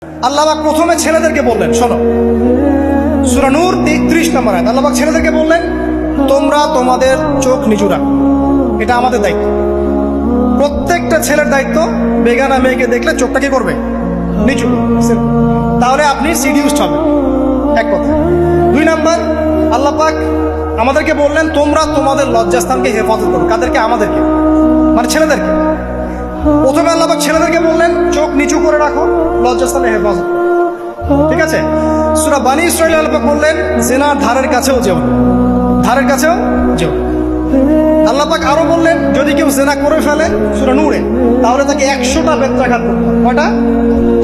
আল্লাহ পাক প্রথমে ছেলেদেরকে বললেন, শোনো, সূরা নূর 30 নম্বর আয়াত। আল্লাহ পাক ছেলেদেরকে বললেন, তোমরা তোমাদের চোখ নিচু রাখো, এটা আমাদের দায়িত্ব। প্রত্যেকটা ছেলের দায়িত্ব বেগানা মেয়েকে দেখলে চোখটা কি করবে? নিচু। তাহলে আপনি সিডিউসড হবেন, এক কথা। 2 নাম্বার, আল্লাহ পাক আমাদেরকে বললেন, তোমরা তোমাদের লজ্জাস্থানকে হেফাজত করো। কাদেরকে? আমাদেরকে, মানে ছেলেদেরকে। প্রথমে আল্লাহ পাক ছেলেদেরকে বললেন, চোখ নিচু করে রাখো, লজ্জাস্থানে হেফাজত করো। ঠিক আছে? সূরা বানী ইসরাঈল আল্লাহ পাক বললেন, জিনার ধারের কাছেও যেও না, ধারের কাছেও যেও। আল্লাহ পাক আরো বললেন, যদি কেউ জিনা করে ফেলে, সূরা নূরে, তাহলে তাকে 100টা বেত্রাঘাত করতে হবে। কয়টা?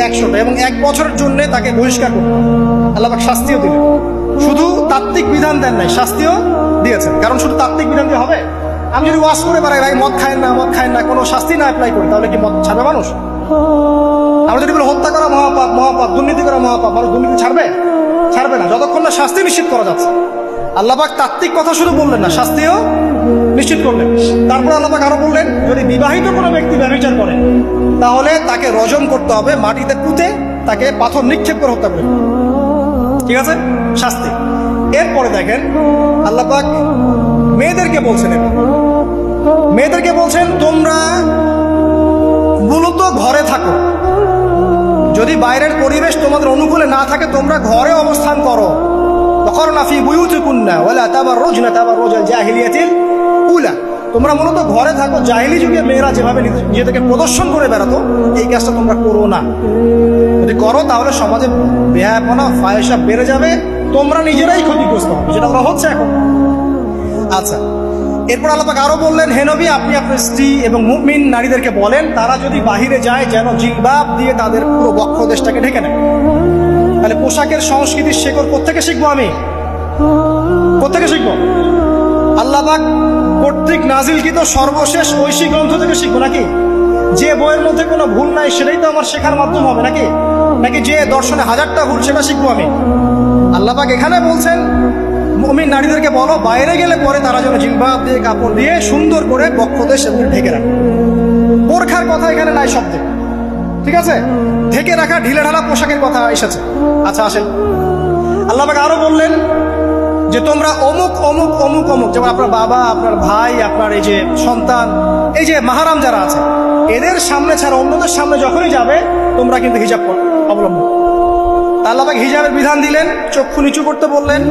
100টা, এবং 1 বছরের জন্য তাকে বহিষ্কার করতে হবে। আল্লাহ পাক শাস্তিও দিলেন, শুধু তাত্ত্বিক বিধান দেন নাই, শাস্তিও দিয়েছেন। কারণ শুধু তাত্ত্বিক বিধান দিয়ে হবে? আমি যদি ওয়াজ করে বেড়াই, ভাই মদ খায় না, মদ খায় না, কোনো শাস্তি না অ্যাপ্লাই করি, তাহলে কি মদ ছাড়বে মানুষ? আমরা যদি বলি হত্যা করা মহাপাপ, মহাপাপ, দুর্নীতি করা মহাপাপ, মানুষ দুর্নীতি ছাড়বে? ছাড়বে না, যতক্ষণ না শাস্তি নিশ্চিত করা যাচ্ছে। আল্লাহ পাক তাত্ত্বিক কথা শুধু বললেন না, শাস্তিও নিশ্চিত করলেন। তারপর আল্লাহ পাক আরো বললেন, যদি বিবাহিত কোনো ব্যক্তি ব্যভিচার করে, তাহলে তাকে রজম করতে হবে, মাটিতে পুঁতে তাকে পাথর নিক্ষেপ করে হত্যা করে। ঠিক আছে? শাস্তি। এরপরে দেখেন আল্লাহ পাক মেয়েদেরকে বলছেন, মেয়েদেরকে বলছেন, তোমরা মূলত ঘরে থাকো। যদি বাইরের পরিবেশ তোমাদের অনুকূলে না থাকে, তোমরা ঘরে অবস্থান করো। ওয়াকরনা ফি বুয়ুতিকুন্না ওয়ালা তাবাররুজনা তাবাররুজাল জাহিলিয়াতিল উলা। তোমরা মূলত ঘরে থাকো। জাহিলি যুগে মেয়েরা যেভাবে নিজেদেরকে প্রদর্শন করে বেড়াতো, এই কাজটা তোমরা করো না। যদি করো তাহলে সমাজে বেহায়াপনা, ফায়সা বেড়ে যাবে, তোমরা নিজেরাই ক্ষতিগ্রস্ত হবে, যেটা ওরা হচ্ছে এখন। আচ্ছা, এরপর আল্লাহ পাক আরো বললেন, হে নবী, আপনি আপনার স্ত্রী এবং মুমিন নারীদেরকে বলেন, তারা যদি বাহিরে যায় যেন জিলবাব দিয়ে তাদের পুরো বক্ষদেশটাকে ঢেকে নেয়। তাহলে পোশাকের সংস্কৃতির শেকড় কোত্থেকে শিখবো? আমি কোত্থেকে শিখবো? আল্লাহ পাক কর্তৃক নাজিলকৃত সর্বশেষ ঐশী গ্রন্থ থেকে শিখবো নাকি? যে বইয়ের মধ্যে কোনো ভুল নাই সেটাই তো আমার শেখার মাধ্যম হবে নাকি? নাকি যে দর্শনে 1000টা ভুল সেটা শিখবো আমি? আল্লাহ পাক এখানে বলছেন, মুমিন নারীদেরকে বলো, বাইরে গেলে পরে তারা যেন জিলবাব দিয়ে, কাপড় দিয়ে সুন্দর করে বক্ষদেশ ঢেকে রাখে। বোরখার কথা এখানে নাই শব্দে। ঠিক আছে? ঢেকে রাখা ঢিলে ঢালা পোশাকের কথা এসেছে। আচ্ছা, আসেন, আল্লাহ পাক আরো বললেন যে তোমরা অমুক অমুক অমুক অমুক, যেমন আপনার বাবা, আপনার ভাই, আপনার এই যে সন্তান, এই যে মাহারাম যারা আছে, এদের সামনে ছাড়া অন্যদের সামনে যখনই যাবে, তোমরা কিন্তু হিজাব অবলম্বন। আল্লাহ পাক হিজাবের বিধান দিলেন, চক্ষু নিচু করতে বললেন,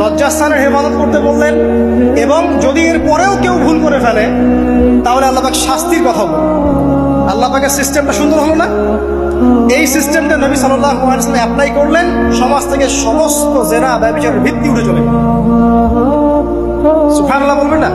লজ্জাস্থানের হেফাজত করতে বললেন, এবং যদি এর পরেও কেউ ভুল করে ফেলে, তাহলে আল্লাহ পাক শাস্তির কথা বললেন। আল্লাহ পাকের সিস্টেমটা সুন্দর হলো না? এই সিস্টেমটা নবী সাল্লাল্লাহু আলাইহি ওয়াসাল্লাম অ্যাপ্লাই করলেন, সমাজ থেকে সমস্ত জেনা ব্যভিচারের ভিত্তি উঠে চলে। সুবহানাল্লাহ বলবেন না?